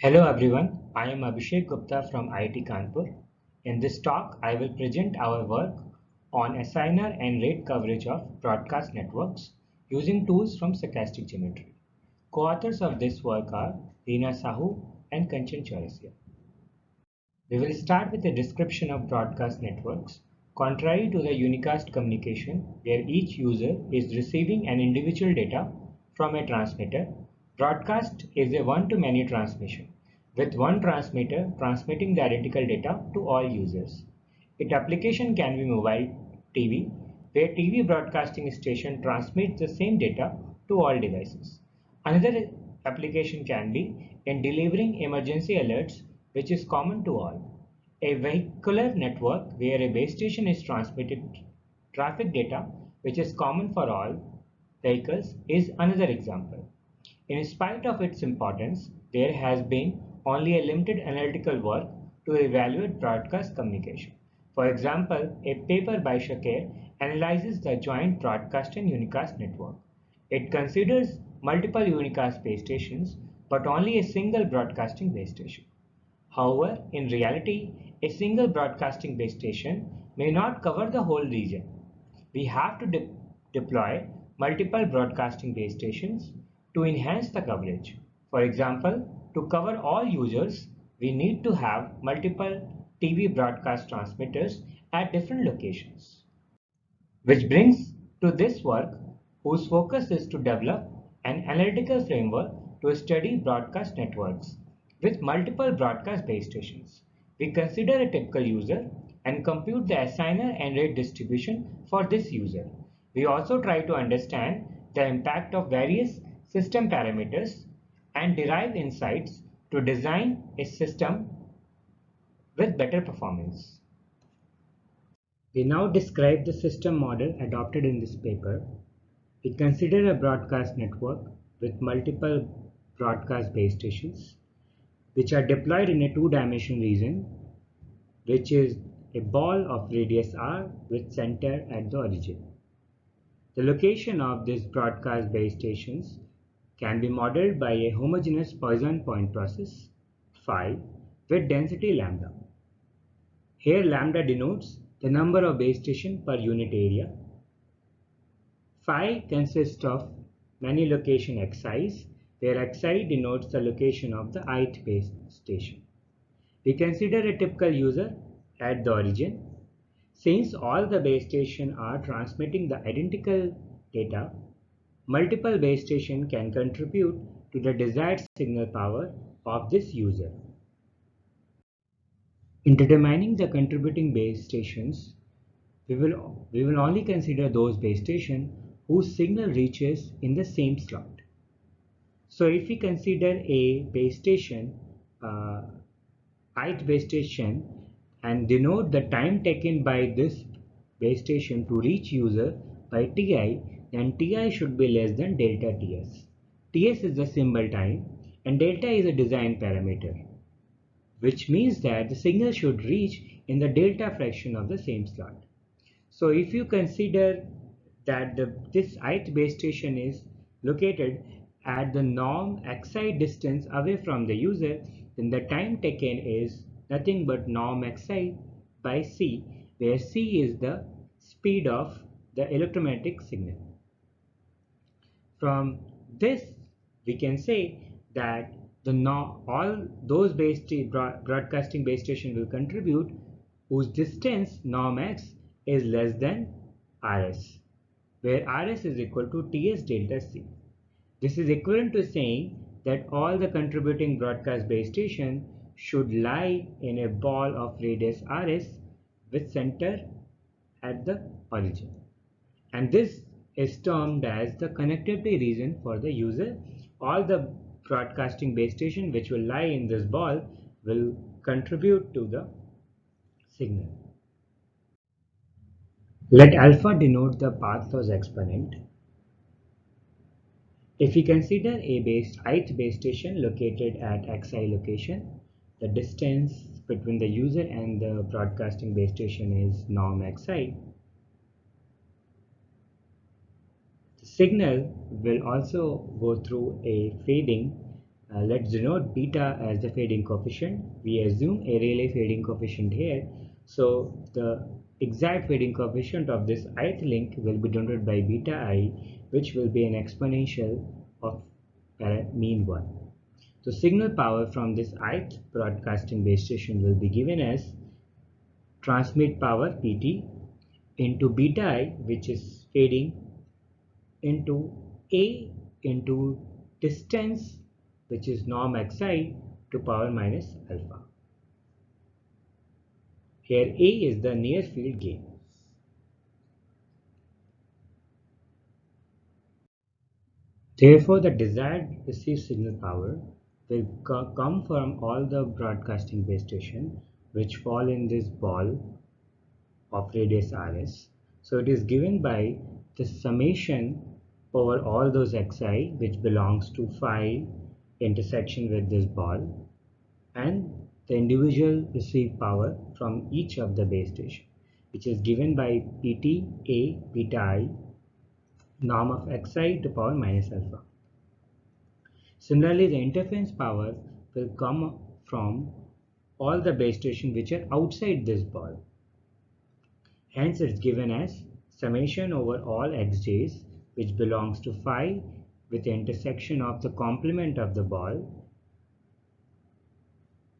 Hello everyone, I am Abhishek Gupta from IIT Kanpur. In this talk, I will present our work on assigner and rate coverage of broadcast networks using tools from stochastic geometry. Co-authors of this work are Reena Sahu and Kanchan Chaurasia. We will start with a description of broadcast networks. Contrary to the unicast communication, where each user is receiving an individual data from a transmitter, broadcast is a one-to-many transmission, with one transmitter transmitting the identical data to all users. Its application can be mobile TV, where TV broadcasting station transmits the same data to all devices. Another application can be in delivering emergency alerts, which is common to all. A vehicular network where a base station is transmitted traffic data, which is common for all vehicles, is another example. In spite of its importance, there has been only a limited analytical work to evaluate broadcast communication. For example, a paper by Shakir analyzes the joint broadcast and unicast network. It considers multiple unicast base stations, but only a single broadcasting base station. However, in reality, a single broadcasting base station may not cover the whole region. We have to deploy multiple broadcasting base stations to enhance the coverage. For example, to cover all users, we need to have multiple TV broadcast transmitters at different locations. Which brings to this work, whose focus is to develop an analytical framework to study broadcast networks with multiple broadcast base stations. We consider a typical user and compute the assigner and rate distribution for this user. We also try to understand the impact of various system parameters and derive insights to design a system with better performance. We now describe the system model adopted in this paper. We consider a broadcast network with multiple broadcast base stations, which are deployed in a two-dimensional region, which is a ball of radius r with center at the origin. The location of these broadcast base stations can be modeled by a homogeneous Poisson point process phi with density lambda. Here lambda denotes the number of base stations per unit area. Phi consists of many location xi's, where xi denotes the location of the ith base station. We consider a typical user at the origin. Since all the base stations are transmitting the identical data, multiple base stations can contribute to the desired signal power of this user. In determining the contributing base stations, we will only consider those base stations whose signal reaches in the same slot. So if we consider a base station, ith base station, and denote the time taken by this base station to reach user by Ti, then Ti should be less than delta Ts. Ts is the symbol time and delta is a design parameter, which means that the signal should reach in the delta fraction of the same slot. So if you consider that this ith base station is located at the norm xi distance away from the user, then the time taken is nothing but norm xi by c, where c is the speed of the electromagnetic signal. From this, we can say that all those broadcasting base station will contribute whose distance norm x is less than rs, where rs is equal to ts delta c. This is equivalent to saying that all the contributing broadcast base station should lie in a ball of radius rs with center at the origin. And this is termed as the connectivity region for the user. All the broadcasting base station which will lie in this ball will contribute to the signal. Let alpha denote the path loss exponent. If we consider a ith base station located at xi location, the distance between the user and the broadcasting base station is norm xi. The signal will also go through a fading Let's denote beta as the fading coefficient. We assume a Rayleigh fading coefficient here. So the exact fading coefficient of this ith link will be denoted by beta I, which will be an exponential of mean 1. So signal power from this ith broadcasting base station will be given as transmit power Pt into beta I, which is fading, into A into distance, which is norm xi, to power minus alpha. Here A is the near field gain. Therefore, the desired received signal power will come from all the broadcasting base station which fall in this ball of radius Rs. So it is given by the summation over all those xi which belongs to phi intersection with this ball, and the individual received power from each of the base station, which is given by Pt A beta I norm of xi to power minus alpha. Similarly, the interference power will come from all the base stations which are outside this ball. Hence, it's given as summation over all xj's which belongs to phi with the intersection of the complement of the ball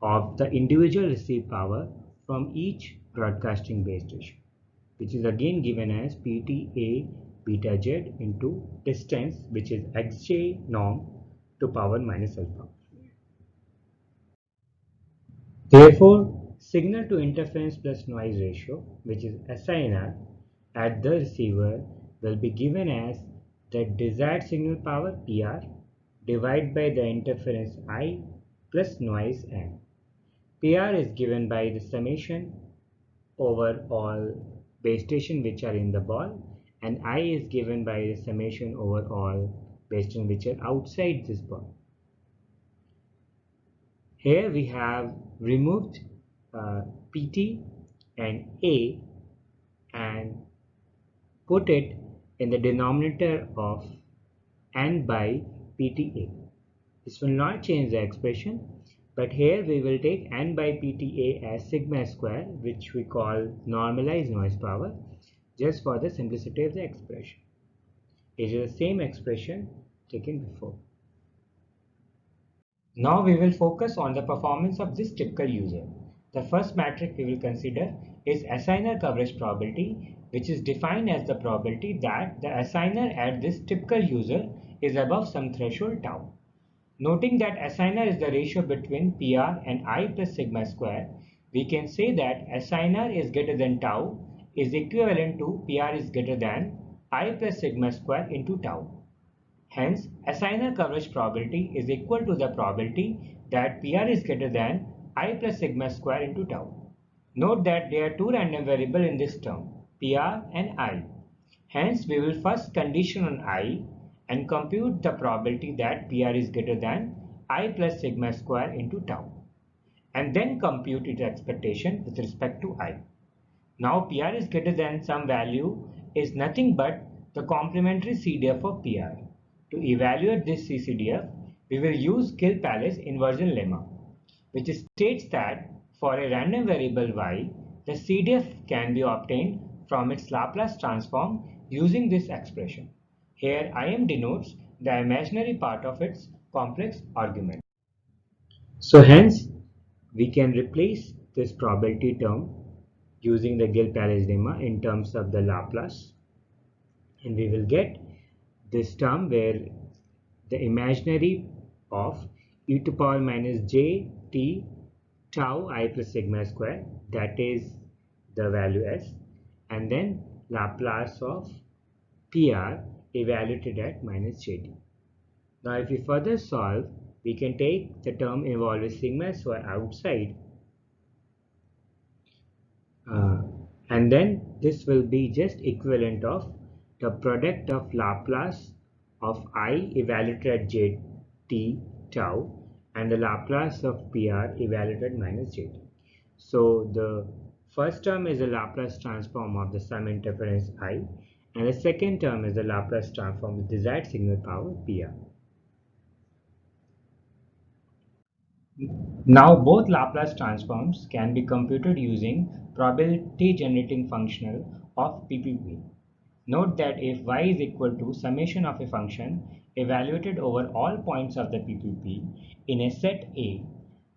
of the individual received power from each broadcasting base station, which is again given as Pta beta z into distance, which is xj norm to power minus alpha. Therefore, signal to interference plus noise ratio, which is SINR, at the receiver will be given as the desired signal power PR divided by the interference I plus noise N. PR is given by the summation over all base stations which are in the ball, and I is given by the summation over all base stations which are outside this ball. Here we have removed Pt and A and put it in the denominator of N by Pta. This will not change the expression, but here we will take N by Pta as sigma square, which we call normalized noise power, just for the simplicity of the expression. It is the same expression taken before. Now we will focus on the performance of this typical user. The first metric we will consider is assigner coverage probability, which is defined as the probability that the assigner at this typical user is above some threshold tau. Noting that assigner is the ratio between PR and I plus sigma square, we can say that assigner is greater than tau is equivalent to PR is greater than I plus sigma square into tau. Hence, assigner coverage probability is equal to the probability that PR is greater than I plus sigma square into tau. Note that there are two random variables in this term, PR and I. Hence, we will first condition on I and compute the probability that PR is greater than I plus sigma square into tau, and then compute its expectation with respect to I. Now, PR is greater than some value is nothing but the complementary CDF of PR. To evaluate this CCDF, we will use Gil-Pallas inversion lemma, which states that for a random variable y, the CDF can be obtained from its Laplace transform using this expression. Here Im denotes the imaginary part of its complex argument. So hence, we can replace this probability term using the Gil-Pallas lemma in terms of the Laplace, and we will get this term where the imaginary of e to power minus j t tau I plus sigma square, that is the value s, and then Laplace of PR evaluated at minus jt. Now if we further solve, we can take the term involving sigma square outside, and then this will be just equivalent of the product of Laplace of I evaluated at j tau and the Laplace of PR evaluated minus jt. So the first term is the Laplace transform of the sum interference I, and the second term is the Laplace transform of desired signal power PR. Now both Laplace transforms can be computed using probability generating function of PPP. Note that if y is equal to summation of a function evaluated over all points of the PPP in a set A,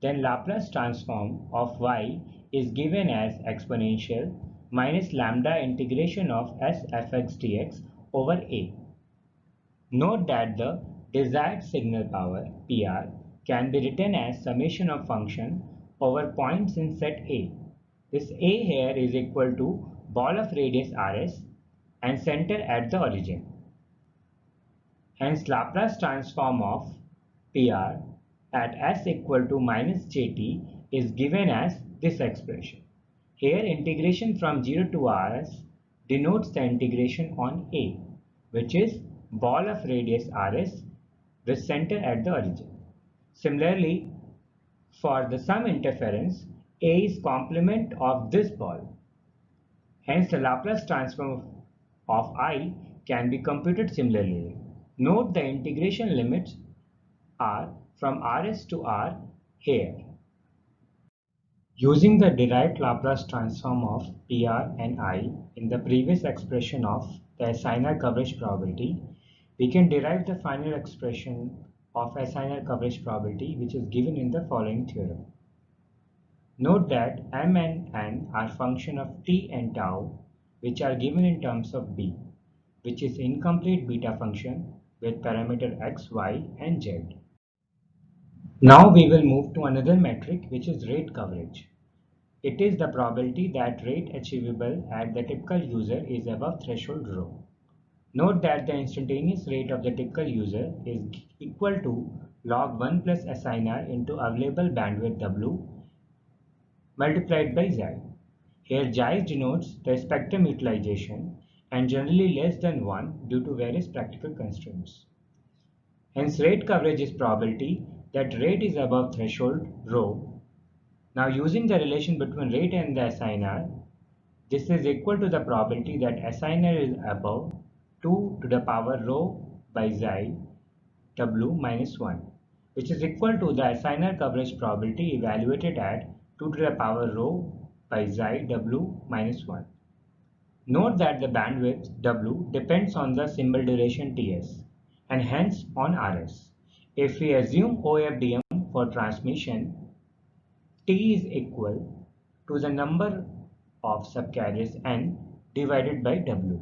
then Laplace transform of y is given as exponential minus lambda integration of s fx dx over A. Note that the desired signal power PR can be written as summation of function over points in set A. This A here is equal to ball of radius Rs and center at the origin. Hence Laplace transform of PR at s equal to minus jt is given as this expression. Here integration from 0 to Rs denotes the integration on A, which is ball of radius Rs with center at the origin. Similarly, for the sum interference, A is complement of this ball. Hence, the Laplace transform of I can be computed similarly. Note the integration limits are from Rs to R here. Using the derived Laplace transform of PR and I in the previous expression of the assigned coverage probability, we can derive the final expression of assigned coverage probability, which is given in the following theorem. Note that m and n are function of t and tau, which are given in terms of b, which is incomplete beta function with parameter x, y, and z. Now we will move to another metric, which is rate coverage. It is the probability that rate achievable at the typical user is above threshold rho. Note that the instantaneous rate of the typical user is equal to log 1 plus SINR into available bandwidth W multiplied by Z. Here J denotes the spectrum utilization and generally less than 1 due to various practical constraints. Hence rate coverage is probability that rate is above threshold rho. Now using the relation between rate and the SINR, this is equal to the probability that SINR is above 2 to the power rho by xi W minus 1, which is equal to the SINR coverage probability evaluated at 2 to the power rho by xi W minus 1. Note that the bandwidth W depends on the symbol duration Ts and hence on Rs. If we assume OFDM for transmission, T is equal to the number of subcarriers N divided by W.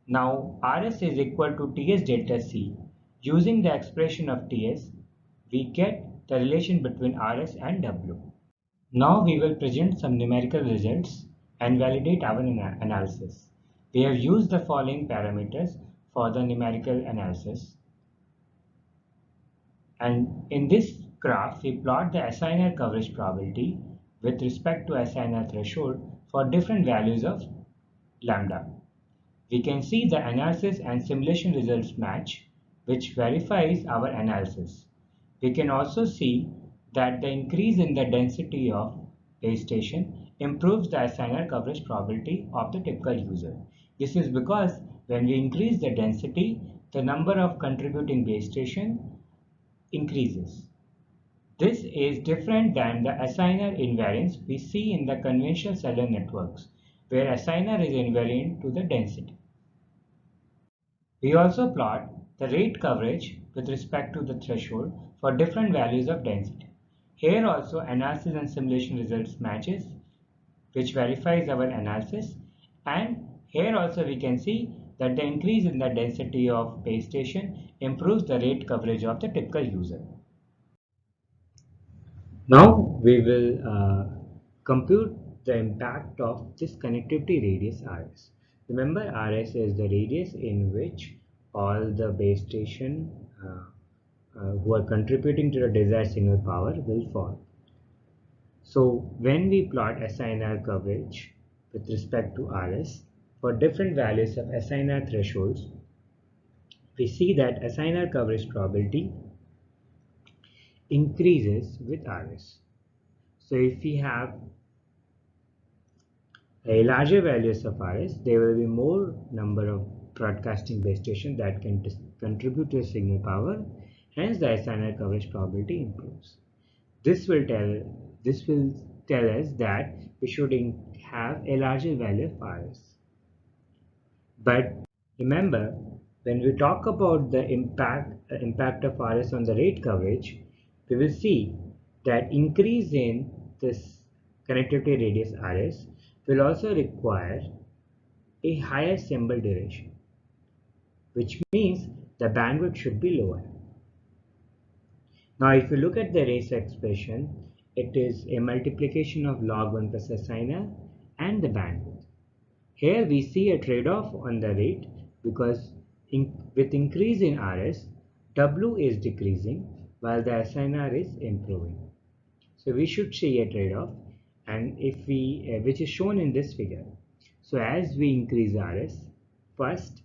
Now Rs is equal to Ts delta C. Using the expression of Ts, we get the relation between Rs and W. Now we will present some numerical results and validate our analysis. We have used the following parameters for the numerical analysis. And in this graph, we plot the SINR coverage probability with respect to SINR threshold for different values of lambda. We can see the analysis and simulation results match, which verifies our analysis. We can also see that the increase in the density of base station improves the SINR coverage probability of the typical user. This is because when we increase the density, the number of contributing base station increases. This is different than the SINR invariance we see in the conventional cellular networks, where SINR is invariant to the density. We also plot the rate coverage with respect to the threshold for different values of density. Here also analysis and simulation results matches, which verifies our analysis, and here also we can see that the increase in the density of base station improves the rate coverage of the typical user. Now we will compute the impact of this connectivity radius Rs. Remember, Rs is the radius in which all the base station who are contributing to the desired signal power will fall. So when we plot SINR coverage with respect to Rs for different values of SINR thresholds, we see that SINR coverage probability increases with Rs. So if we have a larger values of Rs, there will be more number of broadcasting base stations that can contribute to a signal power, Hence, the SNR coverage probability improves. This will tell us that we should have a larger value of RS. But remember, when we talk about the impact of RS on the rate coverage, we will see that increase in this connectivity radius RS will also require a higher symbol duration, which means the bandwidth should be lower. Now, if you look at the race expression, it is a multiplication of log 1 plus SINR and the bandwidth. Here we see a trade-off on the rate because with increase in RS, W is decreasing while the SINR is improving. So we should see a trade-off, and if we, which is shown in this figure. So as we increase RS, first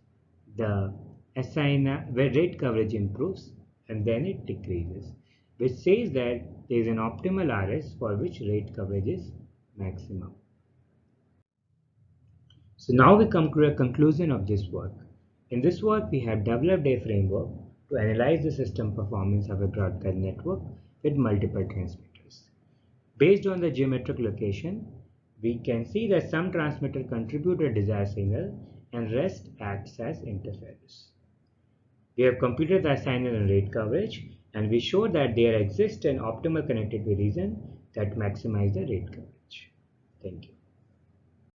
the SINR rate coverage improves and then it decreases, which says that there is an optimal RS for which rate coverage is maximum. So now we come to a conclusion of this work. In this work, we have developed a framework to analyze the system performance of a broadcast network with multiple transmitters. Based on the geometric location, we can see that some transmitter contribute a desired signal and rest acts as interference. We have computed the SINR and rate coverage, and we show that there exists an optimal connectivity region that maximizes the rate coverage. Thank you.